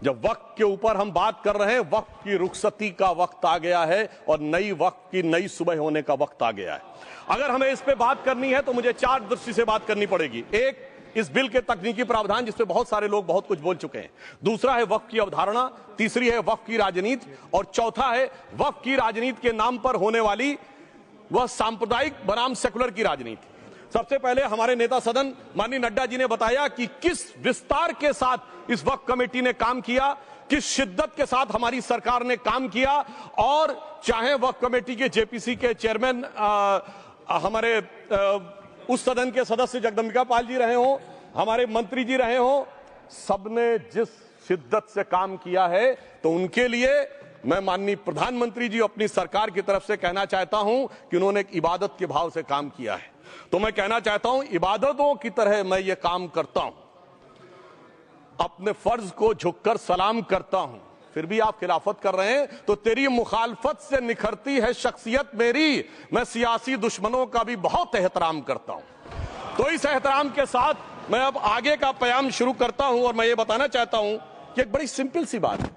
जब वक्त के ऊपर हम बात कर रहे हैं, वक्त की रुखसती का वक्त आ गया है और नई वक्त की नई सुबह होने का वक्त आ गया है। अगर हमें इस पे बात करनी है तो मुझे चार दृष्टि से बात करनी पड़ेगी। एक, इस बिल के तकनीकी प्रावधान जिस पे बहुत सारे लोग बहुत कुछ बोल चुके हैं। दूसरा है वक्फ की अवधारणा। तीसरी है वक्फ की राजनीति। और चौथा है वक्फ की राजनीति के नाम पर होने वाली वह सांप्रदायिक बनाम सेकुलर की राजनीति। सबसे पहले हमारे नेता सदन माननीय नड्डा जी ने बताया कि किस विस्तार के साथ इस वक्फ कमेटी ने काम किया, किस शिद्दत के साथ हमारी सरकार ने काम किया। और चाहे वक्फ कमेटी के जेपीसी के चेयरमैन हमारे उस सदन के सदस्य जगदम्बिका पाल जी रहे हो, हमारे मंत्री जी रहे हो, सबने जिस शिद्दत से काम किया है, तो उनके लिए मैं माननीय प्रधानमंत्री जी अपनी सरकार की तरफ से कहना चाहता हूं कि उन्होंने एक इबादत के भाव से काम किया है। तो मैं कहना चाहता हूं, इबादतों की तरह मैं ये काम करता हूं, अपने फर्ज को झुककर सलाम करता हूं, फिर भी आप खिलाफत कर रहे हैं तो तेरी मुखालफत से निखरती है शख्सियत मेरी। मैं सियासी दुश्मनों का भी बहुत एहतराम करता हूं। तो इस एहतराम के साथ मैं अब आगे का बयान शुरू करता हूं और मैं ये बताना चाहता हूं कि एक बड़ी सिंपल सी बात है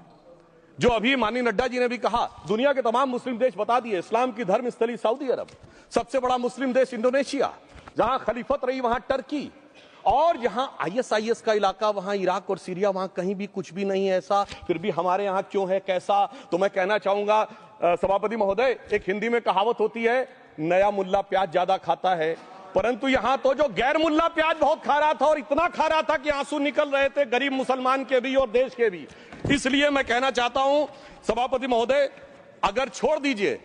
जो अभी माननीय नड्डा जी ने भी कहा। दुनिया के तमाम मुस्लिम देश बता दिए, इस्लाम की धर्म स्थली सऊदी अरब, सबसे बड़ा मुस्लिम देश इंडोनेशिया, जहां खलीफत रही वहां टर्की, और जहां आईएसआईएस का इलाका वहां इराक और सीरिया, वहां कहीं भी कुछ भी नहीं है ऐसा, फिर भी हमारे यहां क्यों है कैसा। तो मैं कहना चाहूंगा सभापति महोदय, एक हिंदी में कहावत होती है, नया मुल्ला प्याज ज्यादा खाता है, परंतु यहां तो जो गैर मुल्ला प्याज बहुत खा रहा था और इतना खा रहा था कि आंसू निकल रहे थे गरीब मुसलमान के भी और देश के भी। इसलिए मैं कहना चाहता हूं सभापति महोदय, अगर छोड़ दीजिए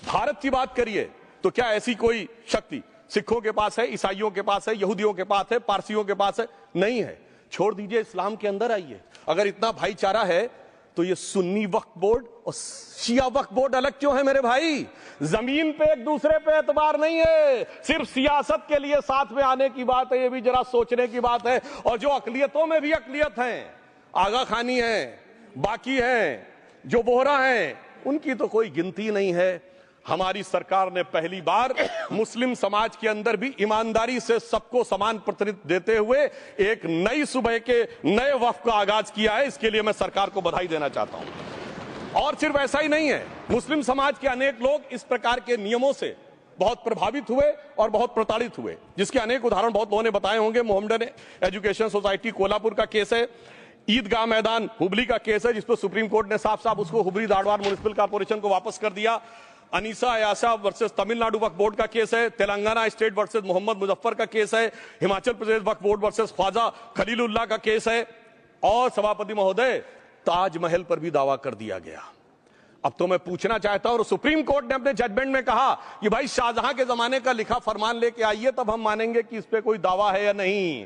भारत की बात करिए, तो क्या ऐसी कोई शक्ति सिखों के पास है, ईसाइयों के पास है, यहूदियों के पास है, पारसियों के पास है? नहीं है। छोड़ दीजिए, इस्लाम के अंदर आइए। अगर इतना भाईचारा है तो ये सुन्नी वक्फ बोर्ड और शिया वक्फ बोर्ड अलग क्यों है मेरे भाई? जमीन पे एक दूसरे पे एतबार नहीं है, सिर्फ सियासत के लिए साथ में आने की बात है। ये भी जरा सोचने की बात है। और जो अकलियतों में भी अकलियत है, आगा खानी है, बाकी है, जो बोहरा है, उनकी तो कोई गिनती नहीं है। हमारी सरकार ने पहली बार मुस्लिम समाज के अंदर भी ईमानदारी से सबको समान प्रतिनिधित्व देते हुए एक नई सुबह के नए वक्फ का आगाज किया है। इसके लिए मैं सरकार को बधाई देना चाहता हूं। और सिर्फ ऐसा ही नहीं है, मुस्लिम समाज के अनेक लोग इस प्रकार के नियमों से बहुत प्रभावित हुए और बहुत प्रताड़ित हुए, जिसके अनेक उदाहरण बहुत लोगों ने बताए होंगे। मोहम्मडन एजुकेशन सोसाइटी कोल्हापुर का केस है, ईदगाह मैदान हुबली का केस है, जिसको सुप्रीम कोर्ट ने साफ साफ उसको हुबली धारवाड़ म्युनिसिपल कॉर्पोरेशन को वापस कर दिया। अनीसा अयासा वर्सेस तमिलनाडु वक्फ बोर्ड का केस है, तेलंगाना स्टेट वर्सेस मोहम्मद मुजफ्फर का केस है, हिमाचल प्रदेश वक्फ बोर्ड वर्सेस ख्वाजा खलीलुल्लाह का केस है, और सभापति महोदय ताजमहल पर भी दावा कर दिया गया। अब तो मैं पूछना चाहता हूं, और सुप्रीम कोर्ट ने अपने जजमेंट में कहा कि भाई शाहजहां के जमाने का लिखा फरमान लेके आइए, तब हम मानेंगे कि इस पे कोई दावा है या नहीं।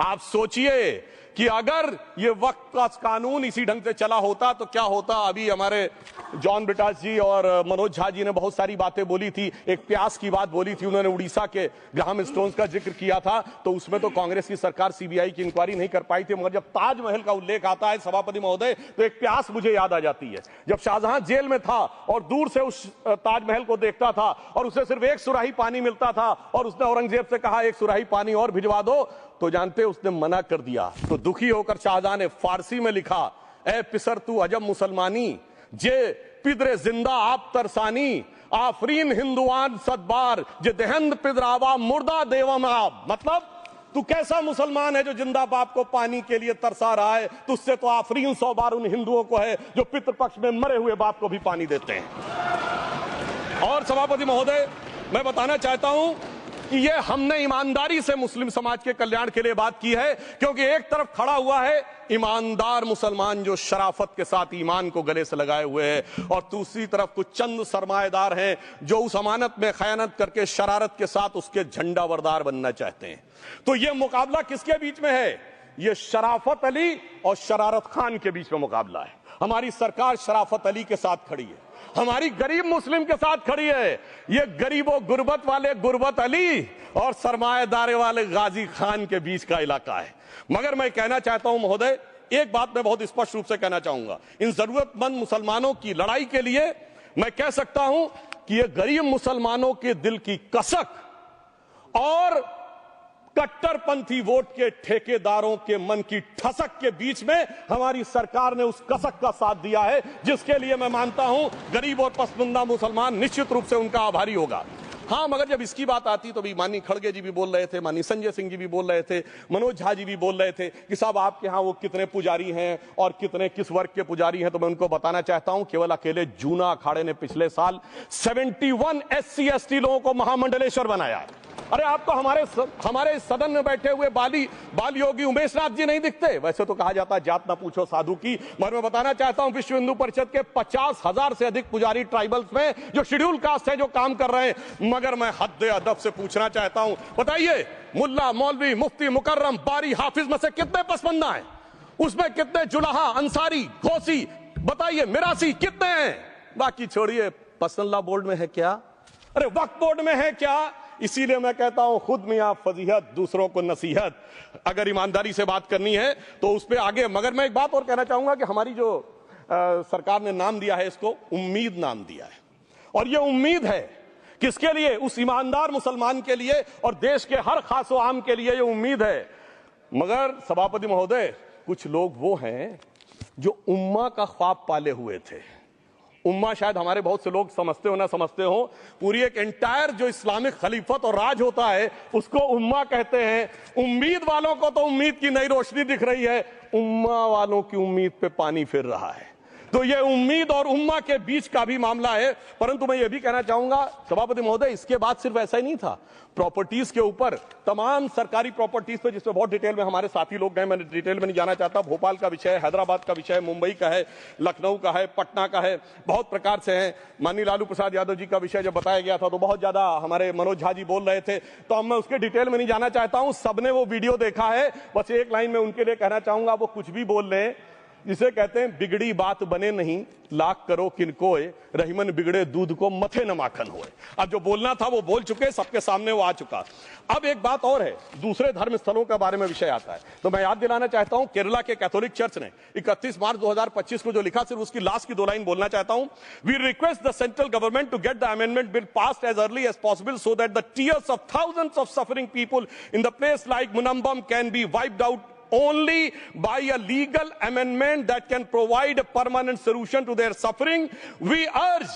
आप सोचिए कि अगर ये वक्त का कानून इसी ढंग से चला होता तो क्या होता। अभी हमारे जॉन ब्रिटास जी और मनोज झा जी ने बहुत सारी बातें बोली थी। एक प्यास की बात बोली थी उन्होंने, उड़ीसा के ग्राहम स्टोन्स का जिक्र किया था, तो उसमें तो कांग्रेस की सरकार सीबीआई की इंक्वायरी नहीं कर पाई थी। मगर जब ताजमहल का उल्लेख आता है सभापति महोदय, तो एक प्यास मुझे याद आ जाती है। जब शाहजहां जेल में था और दूर से उस ताजमहल को देखता था और उसे सिर्फ एक सुराही पानी मिलता था, और उसने औरंगजेब से कहा एक सुराही पानी और भिजवा दो, तो जानते उसने मना कर दिया। तो दुखी होकर शाहजहां ने फारसी में लिखा, ए पिसर तू अजब मुसलमानी, जे पिदरे जिंदा आप तरसानी, आफरीन हिंदुआन सदबार, जे देहंद पिदरावा मुर्दा देवम आप। मतलब तू कैसा मुसलमान है जो जिंदा बाप को पानी के लिए तरसा रहा है? तुझसे तो आफरीन 100 बार उन हिंदुओं को है जो पितृपक्ष में मरे हुए बाप को भी पानी देते हैं। और सभापति महोदय, मैं बताना चाहता हूं कि ये हमने ईमानदारी से मुस्लिम समाज के कल्याण के लिए बात की है, क्योंकि एक तरफ खड़ा हुआ है ईमानदार मुसलमान जो शराफत के साथ ईमान को गले से लगाए हुए हैं, और दूसरी तरफ कुछ चंद सरमाएदार हैं जो उस अमानत में खयानत करके शरारत के साथ उसके झंडा बरदार बनना चाहते हैं। तो ये मुकाबला किसके बीच में है? ये शराफत अली और शरारत खान के बीच में मुकाबला है। हमारी सरकार शराफत अली के साथ खड़ी है, हमारी गरीब मुस्लिम के साथ खड़ी है। ये गरीबों गुर्बत वाले गुर्बत अली और सरमाएदार वाले गाजी खान के बीच का इलाका है। मगर मैं कहना चाहता हूं महोदय, एक बात मैं बहुत स्पष्ट रूप से कहना चाहूंगा, इन जरूरतमंद मुसलमानों की लड़ाई के लिए मैं कह सकता हूं कि ये गरीब मुसलमानों के दिल की कसक और कट्टरपंथी वोट के ठेकेदारों के मन की ठसक के बीच में हमारी सरकार ने उस कसक का साथ दिया है, जिसके लिए मैं मानता हूं गरीब और पसमानदा मुसलमान निश्चित रूप से उनका आभारी होगा। हां, मगर जब इसकी बात आती तो भी माननीय खड़गे जी भी बोल रहे थे, माननीय संजय सिंह जी भी बोल रहे थे, मनोज झा जी भी बोल रहे थे कि साहब आपके यहां वो कितने पुजारी हैं और कितने किस वर्ग के पुजारी हैं। तो मैं उनको बताना चाहता हूं, केवल अकेले जूना अखाड़े ने पिछले साल 71 SC ST लोगों को महामंडलेश्वर बनाया। अरे आपको हमारे सदन में बैठे हुए बाल योगी उमेश नाथ जी नहीं दिखते? वैसे तो कहा जाता है जात ना पूछो साधु की, मगर मैं बताना चाहता हूं विश्व हिंदू परिषद के 50,000 से अधिक पुजारी ट्राइबल्स में जो शेड्यूल कास्ट है जो काम कर रहे हैं। मगर मैं हद अदब से पूछना चाहता हूं, बताइए मुल्ला, मौलवी, मुफ्ती, मुकर्रम, बारी, हाफिज में से कितने पसमंदा हैं? उसमें कितने जुलाहा, अंसारी, घोसी, बताइए मिरासी कितने हैं? बाकी छोड़िए, पर्सनल लॉ बोर्ड में है क्या? अरे वक्फ बोर्ड में है क्या? इसीलिए मैं कहता हूं खुद मियां फजीहत, दूसरों को नसीहत। अगर ईमानदारी से बात करनी है तो उस पर आगे। मगर मैं एक बात और कहना चाहूंगा कि हमारी जो सरकार ने नाम दिया है, इसको उम्मीद नाम दिया है। और ये उम्मीद है किसके लिए? उस ईमानदार मुसलमान के लिए और देश के हर खास व आम के लिए ये उम्मीद है। मगर सभापति महोदय, कुछ लोग वो हैं जो उम्मा का ख्वाब पाले हुए थे। उम्मा शायद हमारे बहुत से लोग समझते हो ना समझते हो, पूरी एक एंटायर जो इस्लामिक खलीफत और राज होता है उसको उम्मा कहते हैं। उम्मीद वालों को तो उम्मीद की नई रोशनी दिख रही है, उम्मा वालों की उम्मीद पे पानी फिर रहा है। तो ये उम्मीद और उम्मा के बीच का भी मामला है। परंतु मैं ये भी कहना चाहूंगा सभापति महोदय, इसके बाद सिर्फ ऐसा ही नहीं था। प्रॉपर्टीज के ऊपर, तमाम सरकारी प्रॉपर्टीज पे, जिसपे बहुत डिटेल में हमारे साथी लोग गए, मैं डिटेल में नहीं जाना चाहता। भोपाल का विषय है, हैदराबाद का विषय है, मुंबई का है, लखनऊ का है, पटना का है, बहुत प्रकार से है। माननीय लालू प्रसाद यादव जी का विषय जब बताया गया था तो बहुत ज्यादा हमारे मनोज झा जी बोल रहे थे, तो अब मैं उसके डिटेल में नहीं जाना चाहता हूं। सबने वो वीडियो देखा है। बस एक लाइन में उनके लिए कहना चाहूंगा, वो कुछ भी बोल रहे, जिसे कहते हैं बिगड़ी बात बने नहीं, लाख करो किनकोए, रहीमन बिगड़े दूध को मथे न माखन होए। अब जो बोलना था वो बोल चुके, सबके सामने वो आ चुका। अब एक बात और है, दूसरे धर्म स्थलों के बारे में विषय आता है, तो मैं याद दिलाना चाहता हूं, केरला के कैथोलिक चर्च ने 31 मार्च 2025 को जो लिखा, सिर्फ उसकी लास्ट की 2 लाइन बोलना चाहता हूं। We request the central government to get the amendment bill passed as early as possible so that the tears of thousands of suffering people in the place like Munambam can be wiped out only by a legal amendment that can provide a permanent solution to their suffering. We urge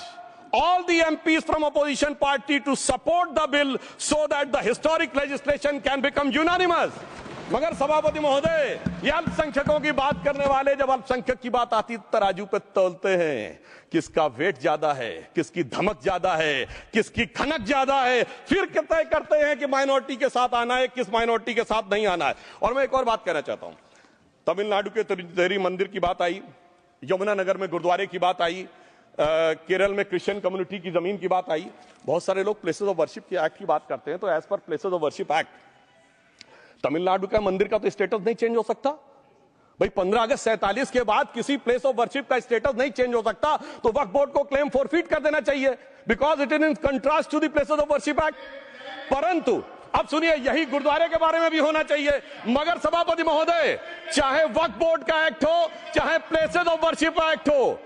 all the MPs from opposition party to support the bill so that the historic legislation can become unanimous. मगर सभापति महोदय, ये अल्पसंख्यकों की बात करने वाले जब अल्पसंख्यक की बात आती तराजू पे तोलते हैं, किसका वेट ज्यादा है, किसकी धमक ज्यादा है, किसकी खनक ज्यादा है, फिर तय करते हैं कि माइनॉरिटी के साथ आना है, किस माइनॉरिटी के साथ नहीं आना है। और मैं एक और बात कहना चाहता हूं, तमिलनाडु के तिरुचेरी मंदिर की बात आई, यमुनानगर में गुरुद्वारे की बात आई, केरल में क्रिश्चियन कम्युनिटी की जमीन की बात आई। बहुत सारे लोग प्लेसेस ऑफ वर्शिप के एक्ट की बात करते हैं, तो एज पर places of worship act Tamil Nadu का मंदिर का तो स्टेटस नहीं चेंज हो सकता भाई। 15 अगस्त 47 के बाद किसी प्लेस ऑफ वर्शिप का स्टेटस नहीं चेंज हो सकता, तो वक्फ बोर्ड को क्लेम फॉरफिट कर देना चाहिए, because it is in contrast to the places of worship act. परंतु अब सुनिए, यही गुरुद्वारे के बारे में भी होना चाहिए। मगर सभापति महोदय, चाहे वक्फ बोर्ड का एक्ट हो, चाहे प्लेसेस ऑफ वर्शिप एक्ट हो,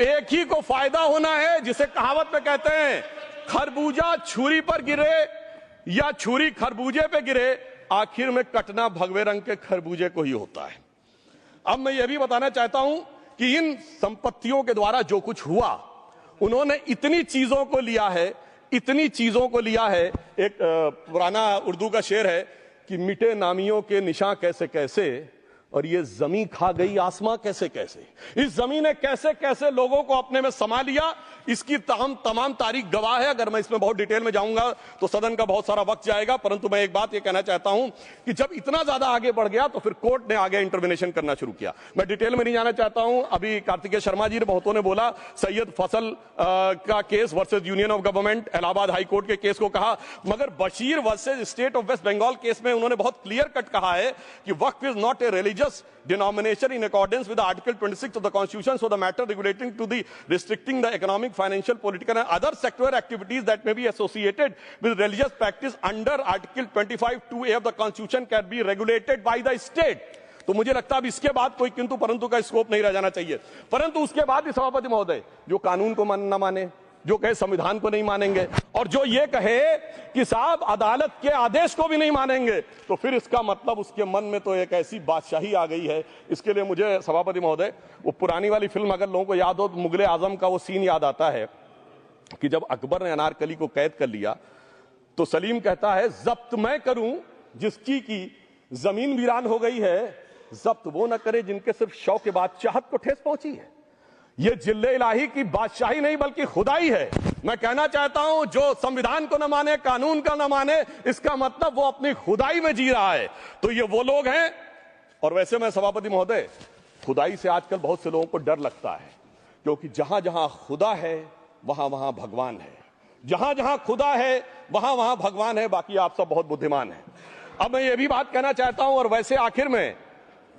एक ही को फायदा होना है, जिसे कहावत में कहते हैं खरबूजा छुरी पर गिरे या छुरी खरबूजे पे गिरे, आखिर में कटना भगवे रंग के खरबूजे को ही होता है। अब मैं यह भी बताना चाहता हूं कि इन संपत्तियों के द्वारा जो कुछ हुआ, उन्होंने इतनी चीजों को लिया है, इतनी चीजों को लिया है। एक पुराना उर्दू का शेर है कि मिटे नामियों के निशान कैसे कैसे, और ये जमीन खा गई आसमां कैसे कैसे। इस जमीन ने कैसे कैसे लोगों को अपने में समा लिया, इसकी तमाम तारीख गवाह है। अगर मैं इसमें बहुत डिटेल में जाऊंगा तो सदन का बहुत सारा वक्त जाएगा, परंतु मैं एक बात ये कहना चाहता हूं कि जब इतना ज्यादा आगे बढ़ गया तो फिर कोर्ट ने आगे इंटरवेंशन करना शुरू किया। मैं डिटेल में नहीं जाना चाहता हूं। अभी कार्तिकेय शर्मा जी ने, बहुतों ने बोला सैयद फसल का case versus union of government, Allahabad high court के केस को कहा, मगर Bashir versus state of West Bengal case में उन्होंने बहुत क्लियर कट कहा है कि Waqf is not a religious denomination in accordance with the Article 26 of the Constitution, so the matter relating to the restricting the economic, financial, political and other sector activities that may be associated with religious practice under Article 25(2)(a) of the Constitution can be regulated by the state. तो मुझे लगता है अब इसके बाद कोई किंतु परंतु का स्कोप नहीं रह जाना चाहिए। परंतु उसके बाद भी सभापति महोदय, जो कानून को न माने, जो कहे संविधान को नहीं मानेंगे, और जो ये कहे कि साहब अदालत के आदेश को भी नहीं मानेंगे, तो फिर इसका मतलब उसके मन में तो एक ऐसी बादशाही आ गई है। इसके लिए मुझे सभापति महोदय, वो पुरानी वाली फिल्म अगर लोगों को याद हो तो मुगले आजम का वो सीन याद आता है कि जब अकबर ने अनारकली को कैद कर लिया तो सलीम कहता है, जब्त मैं करूं जिसकी की जमीन वीरान हो गई है, जब्त वो न करे जिनके सिर्फ शौ के बाद चाहत को ठेस पहुंची है। ये जिल्ले इलाही की बादशाही नहीं बल्कि खुदाई है। मैं कहना चाहता हूं, जो संविधान को न माने, कानून का न माने, इसका मतलब वो अपनी खुदाई में जी रहा है। तो ये वो लोग हैं। और वैसे मैं सभापति महोदय, खुदाई से आजकल बहुत से लोगों को डर लगता है, क्योंकि जहां जहां खुदा है वहां वहां भगवान है, जहां जहां खुदा है वहां वहां भगवान है। बाकी आप सब बहुत बुद्धिमान हैं। अब मैं ये भी बात कहना चाहता हूं, और वैसे आखिर में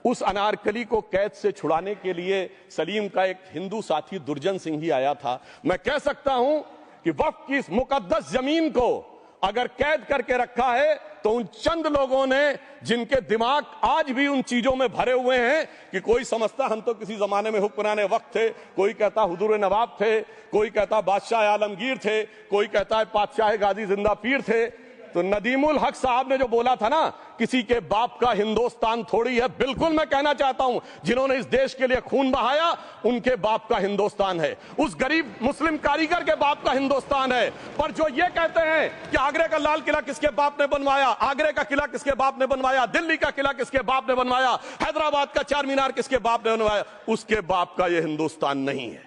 उस अनारकली को कैद से छुड़ाने के लिए सलीम का एक हिंदू साथी दुर्जन सिंह ही आया था। मैं कह सकता हूं कि वक्फ की इस मुकद्दस जमीन को अगर कैद करके रखा है तो उन चंद लोगों ने, जिनके दिमाग आज भी उन चीजों में भरे हुए हैं कि कोई समझता हम तो किसी जमाने में हुक्मरान वक्त थे, कोई कहता हुजूर नवाब थे, कोई कहता बादशाह आलमगीर थे, कोई कहता है बादशाह गाजी जिंदा पीर थे। तो नदीमुल हक साहब ने जो बोला था ना, किसी के बाप का हिंदुस्तान थोड़ी है, बिल्कुल मैं कहना चाहता हूं, जिन्होंने इस देश के लिए खून बहाया उनके बाप का हिंदुस्तान है, उस गरीब मुस्लिम कारीगर के बाप का हिंदुस्तान है। पर जो ये कहते हैं कि आगरे का लाल किला किसके बाप ने बनवाया, आगरे का किला किसके बाप ने बनवाया, दिल्ली का किला किसके बाप ने बनवाया, हैदराबाद का चार मीनार किसके बाप ने बनवाया, उसके बाप का यह हिंदुस्तान नहीं है।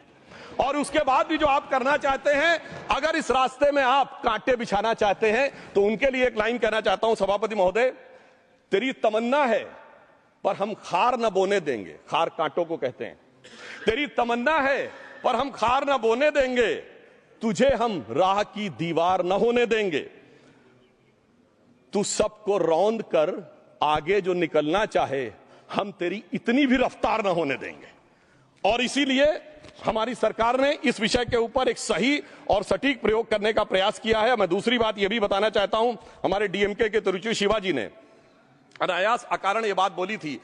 और उसके बाद भी जो आप करना चाहते हैं, अगर इस रास्ते में आप कांटे बिछाना चाहते हैं, तो उनके लिए एक लाइन कहना चाहता हूं सभापति महोदय, तेरी तमन्ना है पर हम खार न बोने देंगे, खार कांटों को कहते हैं, तेरी तमन्ना है पर हम खार न बोने देंगे, तुझे हम राह की दीवार न होने देंगे, तू सबको रौंद कर आगे जो निकलना चाहे हम तेरी इतनी भी रफ्तार न होने देंगे। और इसीलिए हमारी सरकार ने इस विषय के ऊपर एक सही और सटीक प्रयोग करने का प्रयास किया है। मैं दूसरी बात यह भी बताना चाहता हूं, हमारे डीएमके के तिरुचि शिवाजी ने अनायास अकारण यह बात बोली थी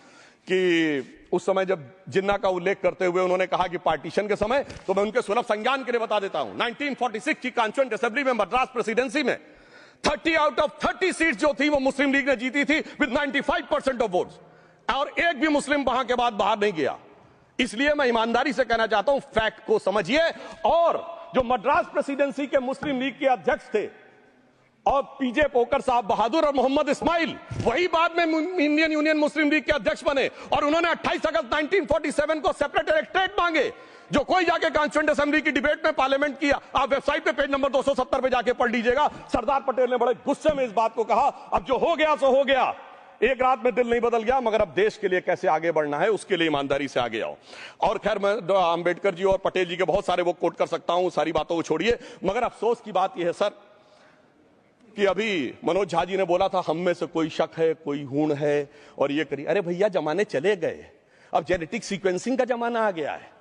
कि उस समय जब जिन्ना का उल्लेख करते हुए उन्होंने कहा कि पार्टीशन के समय, तो मैं उनके सुलभ संज्ञान के लिए बता देता हूं, 1946 की कॉन्स्टिट्यूएंट असेंबली में मद्रास प्रेसिडेंसी में 30 आउट ऑफ 30 सीट जो थी वो मुस्लिम लीग ने जीती थी विद 95% ऑफ वोट्स, और एक भी मुस्लिम वहां के बाद बाहर नहीं गया। इसलिए मैं ईमानदारी से कहना चाहता हूं, फैक्ट को समझिए। और जो मद्रास प्रेसिडेंसी के मुस्लिम लीग के अध्यक्ष थे और पीजे पोकर साहब बहादुर और मोहम्मद इस्माइल, वही बाद में इंडियन यूनियन मुस्लिम लीग के अध्यक्ष बने, और उन्होंने 28 अगस्त 1947 को सेपरेट इलेक्टोरेट मांगे, जो कोई जाके कॉन्स्टिट्यूएंट असेंबली की डिबेट में पार्लियामेंट किया। आप वेबसाइट पे पेज नंबर 270 पे जाके पढ़ लीजिएगा। सरदार पटेल ने बड़े गुस्से में इस बात को कहा, अब जो हो गया सो हो गया, एक रात में दिल नहीं बदल गया, मगर अब देश के लिए कैसे आगे बढ़ना है उसके लिए ईमानदारी से आगे आओ। और खैर मैं अंबेडकर जी और पटेल जी के बहुत सारे वो कोट कर सकता हूं, सारी बातों को छोड़िए, मगर अफसोस की बात यह है सर कि अभी मनोज झा जी ने बोला था हम में से कोई शक है, कोई हूण है और ये करिए। अरे भैया, जमाने चले गए, अब जेनेटिक सीक्वेंसिंग का जमाना आ गया है।